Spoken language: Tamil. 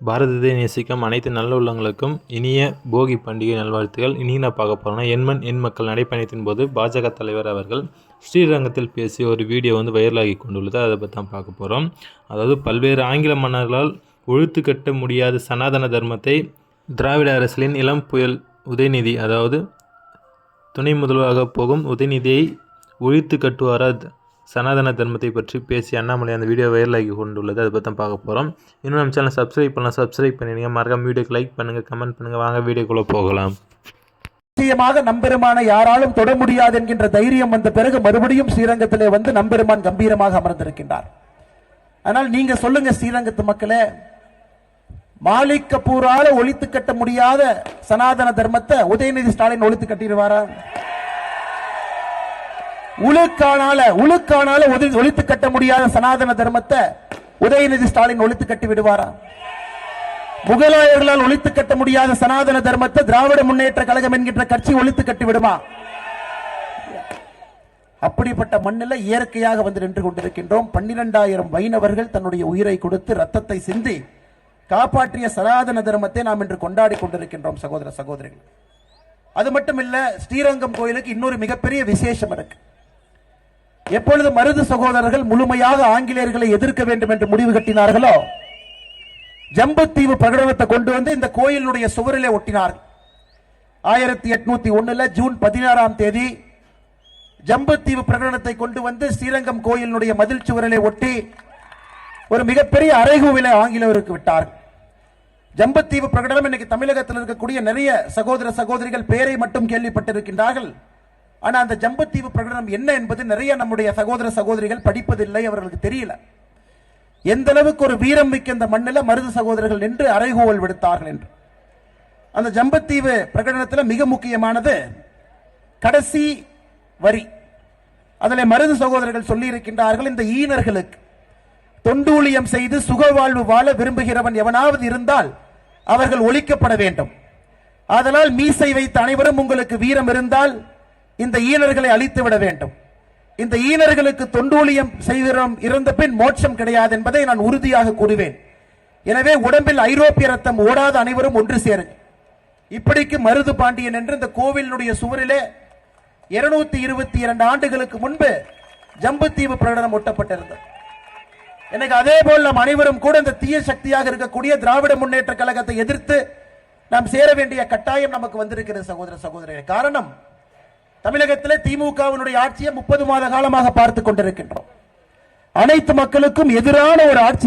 பாரதத்தை நேசிக்கும் அனைத்து நல்ல உள்ளங்களுக்கும் இனிய போகி பண்டிகை நல்வாழ்த்துக்கள். இனி பார்க்க போகிறோன்னா எண் மக்கள் நடைப்பயணத்தின் போது பாஜக தலைவர் அவர்கள் ஸ்ரீரங்கத்தில் பேசிய ஒரு வீடியோ வைரலாகி கொண்டுள்ளது. அதை பற்றி தான் பார்க்க போகிறோம். அதாவது பல்வேறு ஆங்கில மன்னர்களால் ஒழித்து கட்ட முடியாத சனாதன தர்மத்தை திராவிட அரசியலின் இளம் புயல் உதயநிதி, அதாவது துணை முதல்வராக போகும் உதயநிதியை ஒழித்து கட்டுவாரா சனாதன தர்மத்தை பற்றி பேசி அண்ணாமலை அந்த வீடியோ வைரலாகி கொண்டுள்ளது. அதை பற்றி தான் பார்க்க போகிறோம். இன்னும் நம்ம சேனல் சப்ஸ்கிரைப் பண்ணலாம், சப்ஸ்கிரைப் பண்ணிடுங்க. மறக்காம வீடியோக்கு லைக் பண்ணுங்கள், கமெண்ட் பண்ணுங்கள். வாங்க வீடியோக்குள்ளே போகலாம். நிச்சயமாக நம்பெருமான யாராலும் தொட முடியாது என்கின்ற தைரியம் வந்த பிறகு மறுபடியும் ஸ்ரீரங்கத்திலே நம்பெருமான் கம்பீரமாக அமர்ந்திருக்கின்றார். ஆனால் நீங்க சொல்லுங்க ஸ்ரீரங்கத்து மக்களே, மாலிக் கபூரால ஒழித்து கட்ட முடியாத சனாதன தர்மத்தை உதயநிதி ஸ்டாலின் ஒழித்து கட்டிடுவாரா? உழுக்கானால ஒழித்து கட்ட முடியாத சனாதன தர்மத்தை உதயநிதி ஸ்டாலின் ஒழித்து கட்டி விடுவாரா? முகலாயர்களால் ஒழித்து கட்ட முடியாத சனாதன தர்மத்தை திராவிட முன்னேற்ற கழகம் என்கின்ற கட்சி ஒழித்து கட்டி விடுமா? அப்படிப்பட்ட மண்ணில் இயற்கையாக நின்று கொண்டிருக்கின்றோம். 12,000 வைணவர்கள் தன்னுடைய உயிரை கொடுத்து ரத்தத்தை சிந்தி காப்பாற்றிய சனாதன தர்மத்தை நாம் இன்று கொண்டாடி கொண்டிருக்கின்றோம் சகோதர சகோதரிகள். அது மட்டுமில்ல, ஸ்ரீரங்கம் கோயிலுக்கு இன்னொரு மிகப்பெரிய விசேஷம் இருக்கு. எப்பொழுது மருது சகோதரர்கள் முழுமையாக ஆங்கிலேயர்களை எதிர்க்க வேண்டும் என்று முடிவு கட்டினார்களோ, ஜம்புத்தீவு பிரகடனத்தை கொண்டு இந்த கோயிலுடைய சுவரிலே ஒட்டினார்கள். 1801 ஜூன் 16ஆம் தேதி ஜம்புத்தீவு பிரகடனத்தை கொண்டு ஸ்ரீரங்கம் கோயிலுடைய மதில் சுவரிலே ஒட்டி ஒரு மிகப்பெரிய அறைகூவிலை ஆங்கிலேயருக்கு விட்டார்கள். ஜம்புத்தீவு பிரகடனம் இன்னைக்கு தமிழகத்தில் இருக்கக்கூடிய நிறைய சகோதர சகோதரிகள் பெயரை மட்டும் கேள்விப்பட்டிருக்கின்றார்கள். ஆனா அந்த ஜம்புத்தீவு பிரகடனம் என்ன என்பது நிறைய நம்முடைய சகோதர சகோதரிகள் படிப்பதில்லை, அவர்களுக்கு தெரியல. எந்த அளவுக்கு ஒரு வீரம் மிக்க இந்த மண்ணில் மருது சகோதரர்கள் நின்று அறைகூவல் விடுத்தார்கள் என்று. அந்த ஜம்புத்தீவு பிரகடனத்தில் மிக முக்கியமானது கடைசி வரி. அதில் மருது சகோதரர்கள் சொல்லி இருக்கின்றார்கள், இந்த ஈனர்களுக்கு தொண்டூழியம் செய்து சுகவாழ்வு வாழ விரும்புகிறவன் எவனாவது இருந்தால் அவர்கள் ஒழிக்கப்பட வேண்டும். அதனால் மீசை வைத்த அனைவரும் உங்களுக்கு வீரம் இருந்தால் இந்த ஈனர்களை அழித்து விட வேண்டும். இந்த ஈனர்களுக்கு தொண்டூழியம் செய்கிறோம் இறந்த பின் மோட்சம் கிடையாது என்பதை நான் உறுதியாக கூறுவேன். எனவே உடம்பில் ஐரோப்பிய ரத்தம் ஓடாத அனைவரும் ஒன்று சேருங்க. இப்படிக்கு மருது பாண்டியன் என்று இந்த கோவிலுடைய சுவரிலே 222 ஆண்டுகளுக்கு முன்பு ஜம்புத்தீவு பிரகடனம் ஒட்டப்பட்டிருந்தது. எனக்கு அதே போல் நாம் அனைவரும் கூட இந்த தீய சக்தியாக இருக்கக்கூடிய திராவிட முன்னேற்ற கழகத்தை எதிர்த்து நாம் சேர வேண்டிய கட்டாயம் நமக்கு வந்திருக்கிறது சகோதர சகோதரிகள். காரணம், தமிழகத்திலே திமுகவினுடைய ஆட்சியை 30 மாத காலமாக பார்த்துக் கொண்டிருக்கின்றோம். அனைத்து மக்களுக்கும் எதிரான ஒரு ஆட்சி.